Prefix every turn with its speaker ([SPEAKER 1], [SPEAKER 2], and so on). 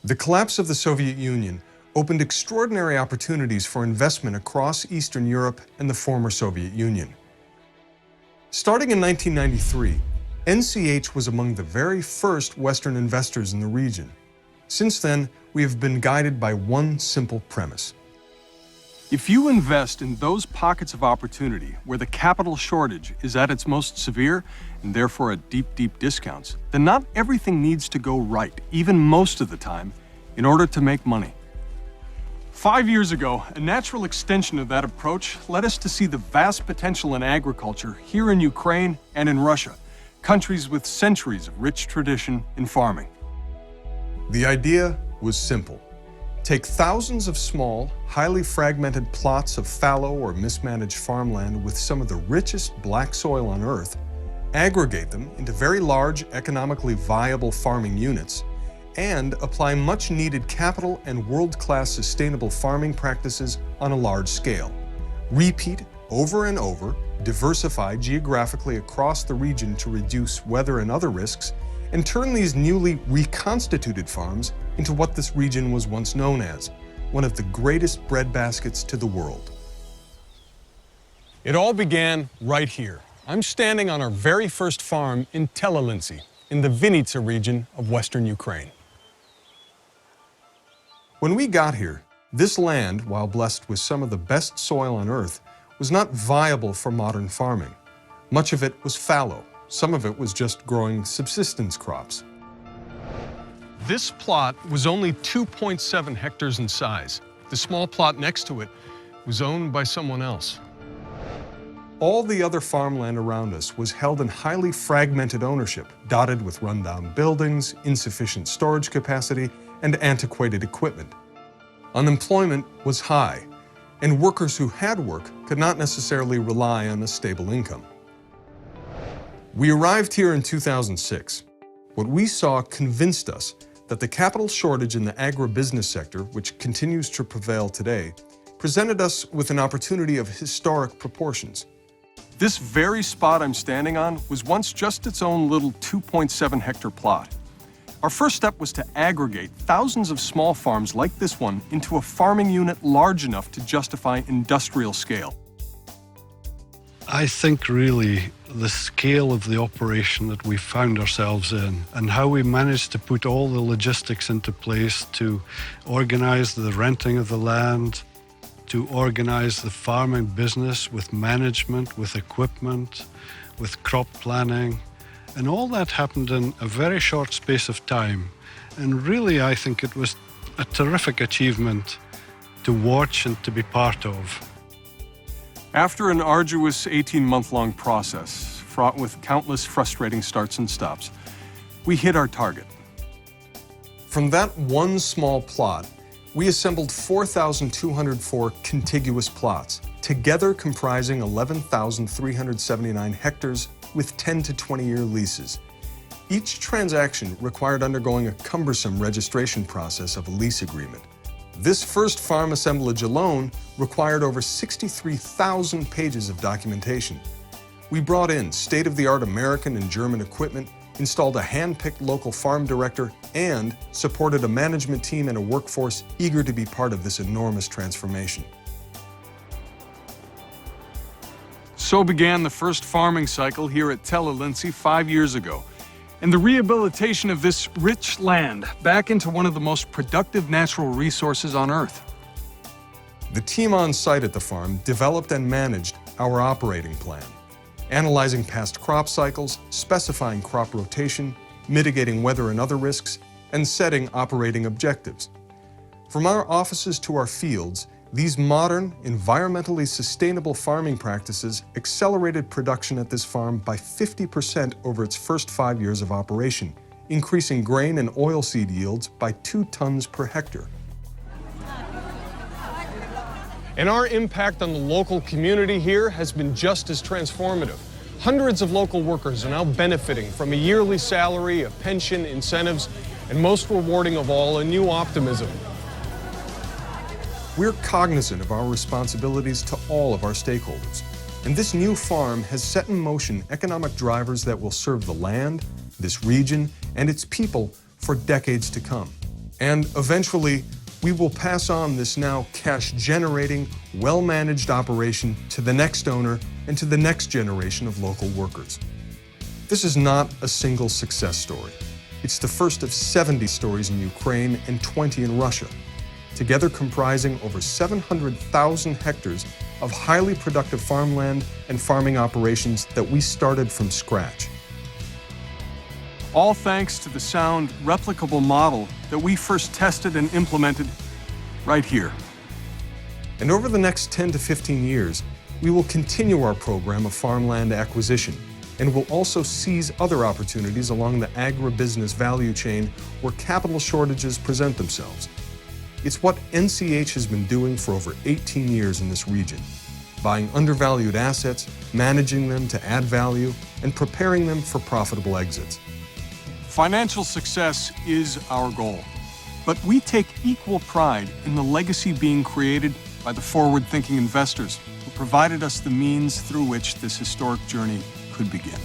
[SPEAKER 1] The collapse of the Soviet Union opened extraordinary opportunities for investment across Eastern Europe and the former Soviet Union. Starting in 1993, NCH was among the very first Western investors in the region. Since then, we have been guided by one simple premise.
[SPEAKER 2] If you invest in those pockets of opportunity where the capital shortage is at its most severe and therefore at deep, deep discounts, then not everything needs to go right, even most of the time, in order to make money. 5 years ago, a natural extension of that approach led us to see the vast potential in agriculture here in Ukraine and in Russia, countries with centuries of rich tradition in farming.
[SPEAKER 1] The idea was simple. Take thousands of small, highly fragmented plots of fallow or mismanaged farmland with some of the richest black soil on Earth, aggregate them into very large, economically viable farming units, and apply much-needed capital and world-class sustainable farming practices on a large scale. Repeat over and over, diversify geographically across the region to reduce weather and other risks, and turn these newly reconstituted farms into what this region was once known as, one of the greatest breadbaskets to the world.
[SPEAKER 2] It all began right here. I'm standing on our very first farm in Telelinci, in the Vinnytsia region of Western Ukraine.
[SPEAKER 1] When we got here, this land, while blessed with some of the best soil on Earth, was not viable for modern farming. Much of it was fallow. Some of it was just growing subsistence crops.
[SPEAKER 2] This plot was only 2.7 hectares in size. The small plot next to it was owned by someone else.
[SPEAKER 1] All the other farmland around us was held in highly fragmented ownership, dotted with rundown buildings, insufficient storage capacity, and antiquated equipment. Unemployment was high, and workers who had work could not necessarily rely on a stable income. We arrived here in 2006. What we saw convinced us that the capital shortage in the agribusiness sector, which continues to prevail today, presented us with an opportunity of historic proportions.
[SPEAKER 2] This very spot I'm standing on was once just its own little 2.7 hectare plot. Our first step was to aggregate thousands of small farms like this one into a farming unit large enough to justify industrial scale.
[SPEAKER 3] I think really the scale of the operation that we found ourselves in and how we managed to put all the logistics into place to organize the renting of the land, to organize the farming business with management, with equipment, with crop planning. And all that happened in a very short space of time. And really, I think it was a terrific achievement to watch and to be part of.
[SPEAKER 2] After an arduous 18-month-long process, fraught with countless frustrating starts and stops, we hit our target.
[SPEAKER 1] From that one small plot, we assembled 4,204 contiguous plots, together comprising 11,379 hectares with 10 to 20-year leases. Each transaction required undergoing a cumbersome registration process of a lease agreement. This first farm assemblage alone required over 63,000 pages of documentation. We brought in state-of-the-art American and German equipment, installed a hand-picked local farm director, and supported a management team and a workforce eager to be part of this enormous transformation.
[SPEAKER 2] So began the first farming cycle here at Telelinci 5 years ago, and the rehabilitation of this rich land back into one of the most productive natural resources on Earth.
[SPEAKER 1] The team on site at the farm developed and managed our operating plan, analyzing past crop cycles, specifying crop rotation, mitigating weather and other risks, and setting operating objectives. From our offices to our fields, these modern, environmentally sustainable farming practices accelerated production at this farm by 50% over its first 5 years of operation, increasing grain and oilseed yields by 2 tons per hectare.
[SPEAKER 2] And our impact on the local community here has been just as transformative. Hundreds of local workers are now benefiting from a yearly salary, a pension, incentives, and most rewarding of all, a new optimism.
[SPEAKER 1] We're cognizant of our responsibilities to all of our stakeholders, and this new farm has set in motion economic drivers that will serve the land, this region, and its people for decades to come. And eventually, we will pass on this now cash-generating, well-managed operation to the next owner and to the next generation of local workers. This is not a single success story. It's the first of 70 stories in Ukraine and 20 in Russia, together comprising over 700,000 hectares of highly productive farmland and farming operations that we started from scratch.
[SPEAKER 2] All thanks to the sound, replicable model that we first tested and implemented right here.
[SPEAKER 1] And over the next 10 to 15 years, we will continue our program of farmland acquisition, and will also seize other opportunities along the agribusiness value chain where capital shortages present themselves. It's what NCH has been doing for over 18 years in this region, buying undervalued assets, managing them to add value, and preparing them for profitable exits.
[SPEAKER 2] Financial success is our goal, but we take equal pride in the legacy being created by the forward-thinking investors who provided us the means through which this historic journey could begin.